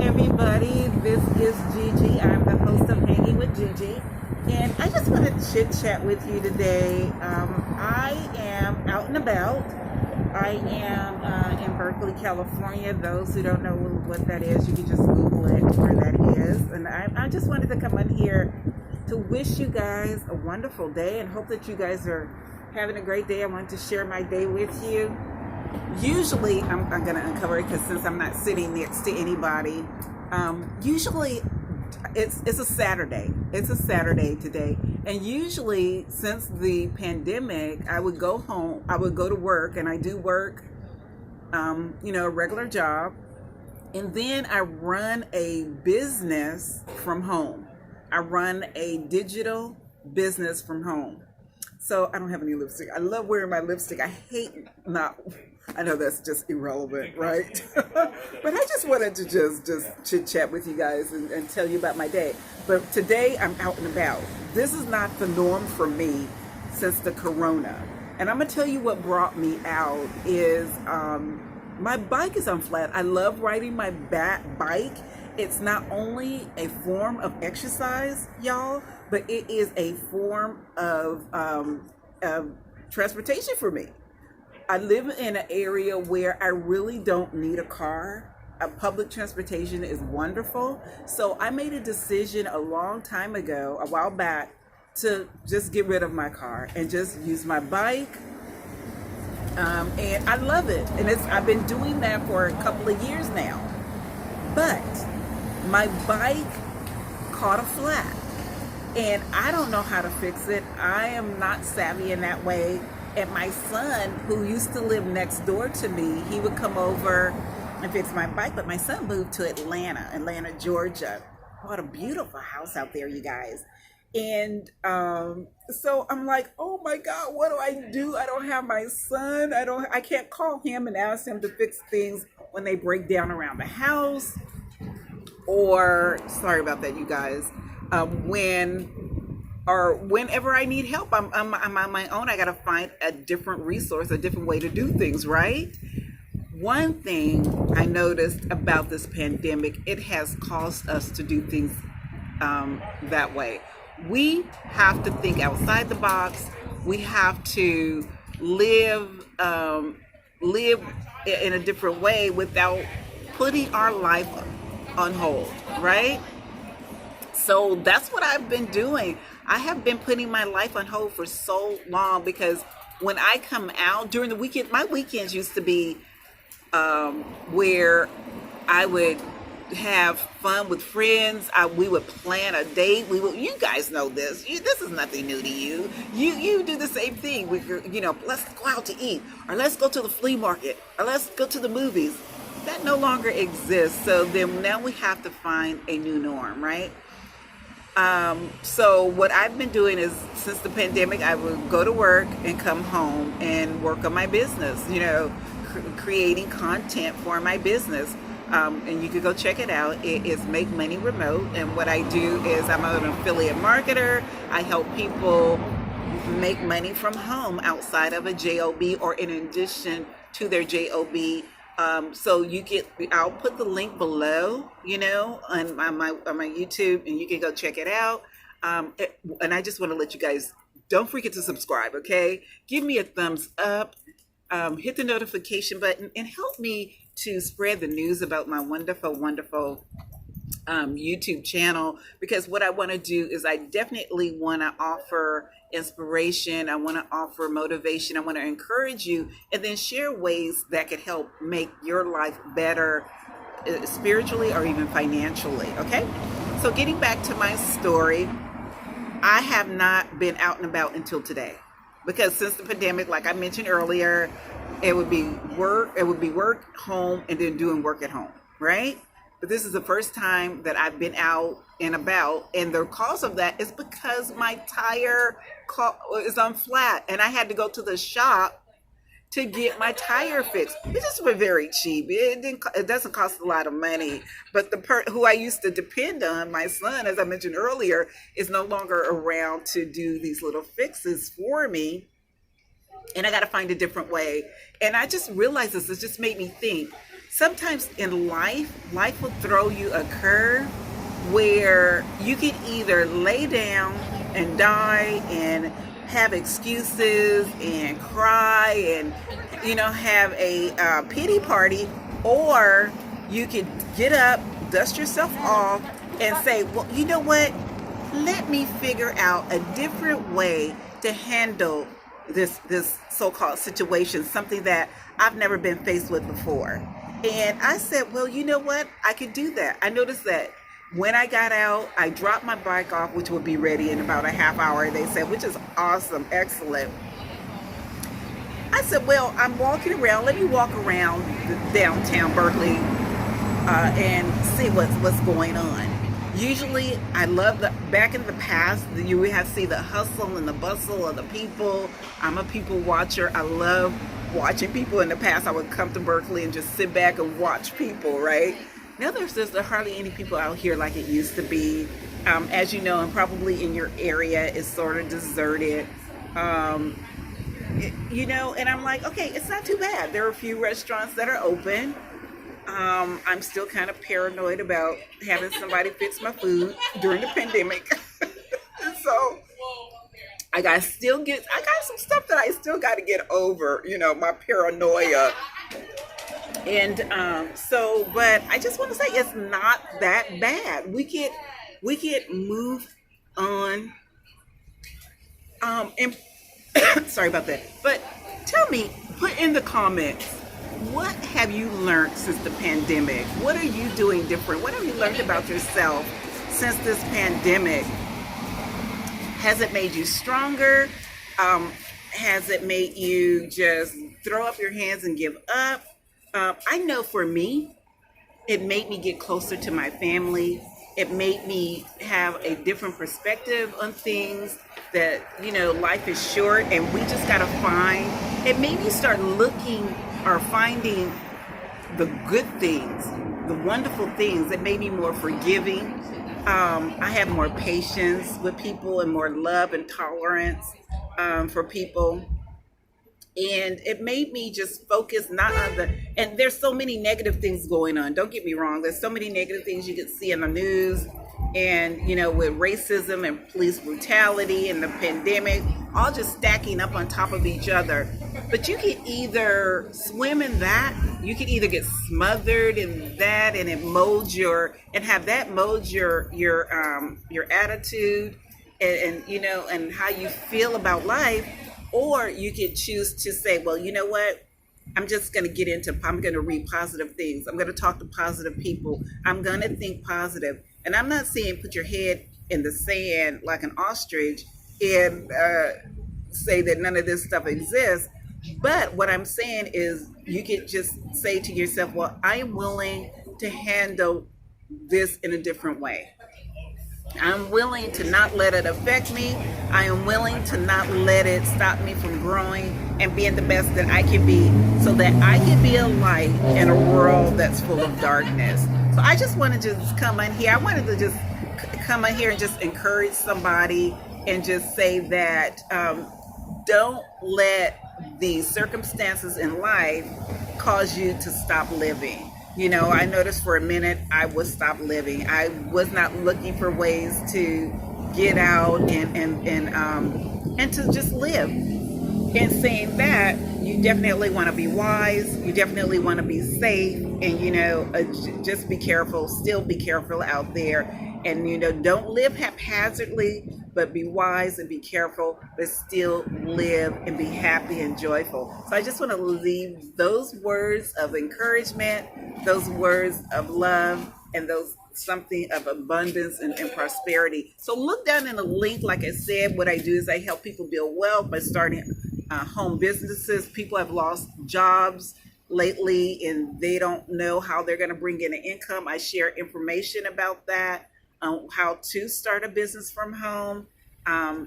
everybody. This is Gigi. I'm the host of Hanging with Gigi. And I just want to chit chat with you today. I am out and about. I am in Berkeley, California. Those who don't know what that is, you can just Google it where that is. And I just wanted to come on here to wish you guys a wonderful day and hope that you guys are having a great day. I want to share my day with you. Usually, I'm going to uncover it because since I'm not sitting next to anybody, usually it's a Saturday. It's a Saturday today. And usually, since the pandemic, I would go home, I would go to work, and I do work, a regular job. And then I run a business from home. I run a digital business from home. So I don't have any lipstick. I love wearing my lipstick. I hate not. I know that's just irrelevant, right? But I just wanted to just chit chat with you guys and tell you about my day. But today I'm out and about. This is not the norm for me since the corona. And I'm gonna tell you what brought me out is my bike is on flat. I love riding my bike. It's not only a form of exercise, y'all, but it is a form of transportation for me. I live in an area where I really don't need a car. Public transportation is wonderful. So I made a decision a long time ago, a while back, to just get rid of my car and just use my bike. And I love it. And I've been doing that for a couple of years now. But my bike caught a flat. And I don't know how to fix it. I am not savvy in that way. And my son, who used to live next door to me, he would come over and fix my bike. But my son moved to Atlanta, Georgia. What a beautiful house out there, you guys. And so I'm like, oh my God, what do I do? I don't have my son. I can't call him and ask him to fix things when they break down around the house. Or, sorry about that, you guys. Whenever I need help, I'm on my own. I got to find a different resource, a different way to do things, right? One thing I noticed about this pandemic, it has caused us to do things that way. We have to think outside the box. We have to live in a different way without putting our life on hold, right? So that's what I've been doing. I have been putting my life on hold for so long because when I come out during the weekend, my weekends used to be where I would have fun with friends. We would plan a date. You guys know this. This is nothing new to you. You do the same thing. Let's go out to eat, or let's go to the flea market, or let's go to the movies. That no longer exists. So then now we have to find a new norm, right? So what I've been doing is since the pandemic, I would go to work and come home and work on my business, creating content for my business. And you can go check it out. It is Make Money Remote. And what I do is I'm an affiliate marketer. I help people make money from home outside of a job or in addition to their job. So I'll put the link below, on my YouTube, and you can go check it out. And I just want to let you guys, don't forget to subscribe, okay? Give me a thumbs up, hit the notification button, and help me to spread the news about my wonderful, wonderful YouTube channel, because what I want to do is I definitely want to offer inspiration. I want to offer motivation. I want to encourage you and then share ways that could help make your life better spiritually or even financially. Okay. So getting back to my story, I have not been out and about until today because since the pandemic, like I mentioned earlier, it would be work, home, and then doing work at home. Right. But this is the first time that I've been out and about, and the cause of that is because my tire is on flat, and I had to go to the shop to get my tire fixed. It just was very cheap. It doesn't cost a lot of money, but who I used to depend on, my son, as I mentioned earlier, is no longer around to do these little fixes for me, and I got to find a different way. And I just realized this. It just made me think. sometimes in life will throw you a curve where you can either lay down and die and have excuses and cry and have a pity party, or you can get up, dust yourself off, and say, well, you know what, let me figure out a different way to handle this so-called situation, something that I've never been faced with before. And I said, well, you know what, I could do that. I noticed that when I got out, I dropped my bike off, which would be ready in about a half hour, they said, which is awesome, excellent. I said, well, I'm walking around. Let me walk around downtown Berkeley and see what's going on. Usually, I love back in the past, you would have to see the hustle and the bustle of the people. I'm a people watcher. I love watching people. In the past, I would come to Berkeley and just sit back and watch people, right? Now there's hardly any people out here like it used to be. As you know, and probably in your area, it's sort of deserted. And I'm like, okay, it's not too bad. There are a few restaurants that are open. I'm still kind of paranoid about having somebody fix my food during the pandemic. So I got some stuff that I still got to get over, my paranoia. And but I just want to say it's not that bad. We get move on. And sorry about that. But tell me, put in the comments, what have you learned since the pandemic? What are you doing different? What have you learned about yourself since this pandemic? Has it made you stronger? Has it made you just throw up your hands and give up? I know for me, it made me get closer to my family. It made me have a different perspective on things, that, life is short and we just got to it made me start looking or finding the good things, the wonderful things. It made me more forgiving. I have more patience with people and more love and tolerance for people. And it made me just focus not on and there's so many negative things going on. Don't get me wrong. There's so many negative things you can see in the news, and, with racism and police brutality and the pandemic, all just stacking up on top of each other. But you can either swim in that, you can either get smothered in that, and it molds and have that mold your attitude and how you feel about life. Or you could choose to say, well, you know what? I'm going to read positive things. I'm going to talk to positive people. I'm going to think positive. And I'm not saying put your head in the sand like an ostrich and say that none of this stuff exists. But what I'm saying is you could just say to yourself, well, I am willing to handle this in a different way. I'm willing to not let it affect me. I am willing to not let it stop me from growing and being the best that I can be, so that I can be a light in a world that's full of darkness. So I just wanted to just come in here. I wanted to just come in here and just encourage somebody and just say that don't let the circumstances in life cause you to stop living. I noticed for a minute I would stop living. I was not looking for ways to get out and to just live. And saying that, you definitely want to be wise. You definitely want to be safe, and just be careful. Still be careful out there, and don't live haphazardly, but be wise and be careful, but still live and be happy and joyful. So I just want to leave those words of encouragement, those words of love, and those something of abundance and prosperity. So look down in the link. Like I said, what I do is I help people build wealth by starting home businesses. People have lost jobs lately and they don't know how they're going to bring in an income. I share information about that, how to start a business from home.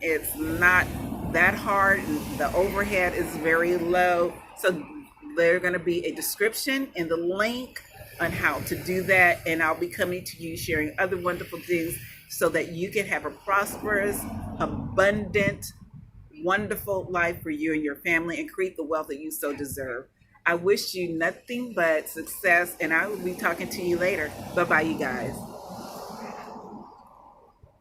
It's not that hard. The overhead is very low. So there's going to be a description in the link on how to do that. And I'll be coming to you sharing other wonderful things so that you can have a prosperous, abundant, wonderful life for you and your family and create the wealth that you so deserve. I wish you nothing but success, and I will be talking to you later. Bye bye, you guys.